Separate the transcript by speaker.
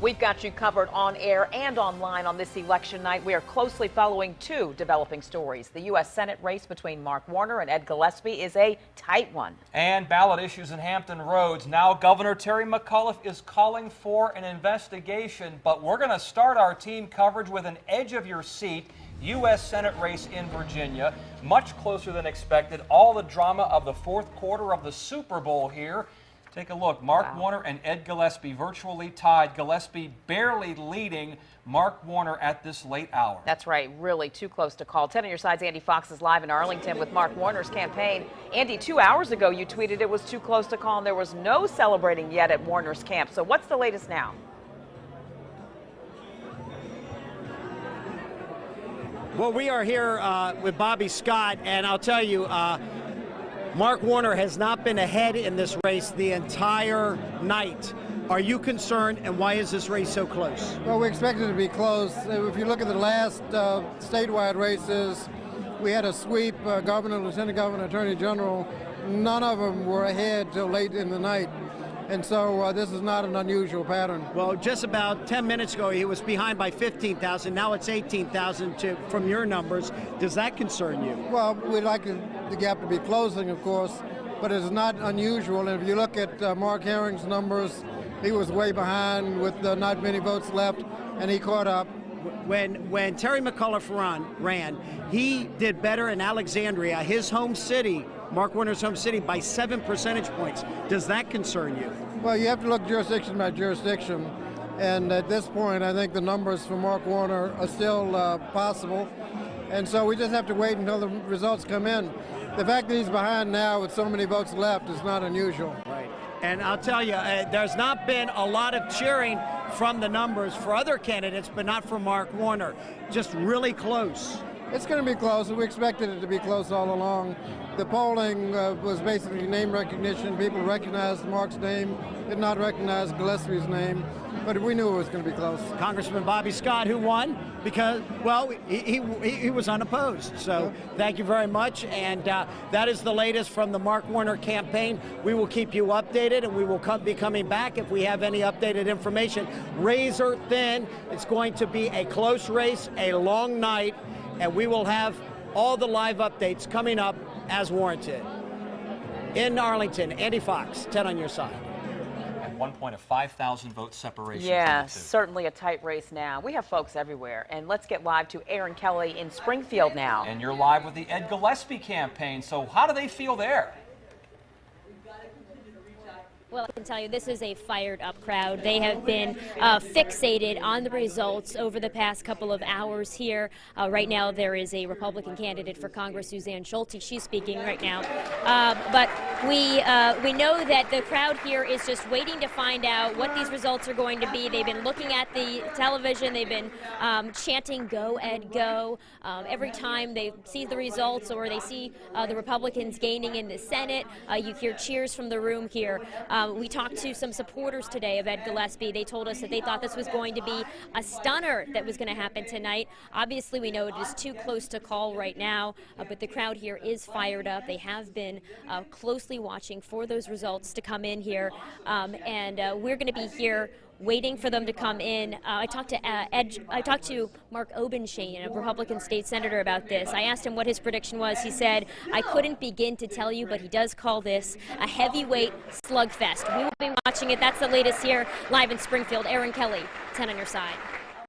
Speaker 1: We've got you covered on air and online on this election night. We are closely following two developing stories. The U.S. Senate race between Mark Warner and Ed Gillespie is a tight one.
Speaker 2: And ballot issues in Hampton Roads. Now Governor Terry McAuliffe is calling for an investigation, but we're going to start our team coverage with an edge of your seat U.S. Senate race in Virginia. Much closer than expected. All the drama of the fourth quarter of the Super Bowl here. Take a look. Mark Warner and Ed Gillespie virtually tied. Gillespie barely leading Mark Warner at this late hour.
Speaker 1: That's right. Really too close to call. 10 on your side's Andy Fox is live in Arlington with Mark Warner's campaign. Andy, 2 hours ago you tweeted it was too close to call and there was no celebrating yet at Warner's camp. So what's the latest now?
Speaker 3: Well, we are here with Bobby Scott, and I'll tell you, Mark Warner has not been ahead in this race the entire night. Are you concerned, and why is this race so close?
Speaker 4: Well, we expected it to be close. If you look at the last statewide races, we had a sweep, governor, lieutenant governor, attorney general. None of them were ahead till late in the night. And so this is not an unusual pattern.
Speaker 3: Well, just about 10 minutes ago, he was behind by 15,000. Now it's 18,000 from your numbers. Does that concern you?
Speaker 4: Well, we'd like the gap to be closing, of course, but it's not unusual. And if you look at Mark Herring's numbers, he was way behind with not many votes left, and he caught up.
Speaker 3: When Terry McAuliffe ran, he did better in Alexandria, his home city, Mark Warner's home city, by 7 percentage points. Does that concern you?
Speaker 4: Well, you have to look jurisdiction by jurisdiction. And at this point, I think the numbers for Mark Warner are still possible. And so we just have to wait until the results come in. The fact that he's behind now with so many votes left is not unusual.
Speaker 3: Right. And I'll tell you, there's not been a lot of cheering from the numbers for other candidates, but not for Mark Warner. Just really close.
Speaker 4: It's going to be close. We expected it to be close all along. The polling was basically name recognition. People recognized Mark's name, did not recognize Gillespie's name, but we knew it was going to be close.
Speaker 3: Congressman Bobby Scott, who won because, well, he was unopposed. So thank you very much. And that is the latest from the Mark Warner campaign. We will keep you updated, and we will be coming back if we have any updated information. Razor thin. It's going to be a close race, a long night, and we will have all the live updates coming up as warranted. In Arlington, Andy Fox, 10 on your side.
Speaker 2: At one point, a 5,000 vote separation.
Speaker 1: Yeah, certainly a tight race now. We have folks everywhere. And let's get live to Aaron Kelly in Springfield now.
Speaker 2: And you're live with the Ed Gillespie campaign. So how do they feel there?
Speaker 5: Well, I can tell you this is a fired up crowd. They have been fixated on the results over the past couple of hours here. Right now there is a Republican candidate for Congress, Suzanne Schulte. She's speaking right now. But we know that the crowd here is just waiting to find out what these results are going to be. They've been looking at the television. They've been chanting, "Go, Ed, go." Every time they see the results or they see the Republicans gaining in the Senate, you hear cheers from the room here. We talked to some supporters today of Ed Gillespie. They told us that they thought this was going to be a stunner that was going to happen tonight. Obviously, we know it is too close to call right now, but the crowd here is fired up. They have been closely watching for those results to come in here, and we're going to be here waiting for them to come in. I talked to Mark Obenshain, a Republican state senator, about this. I asked him what his prediction was. He said, "I couldn't begin to tell you, but he does call this a heavyweight slugfest." We will be watching it. That's the latest here, live in Springfield. Aaron Kelly, 10 on your side.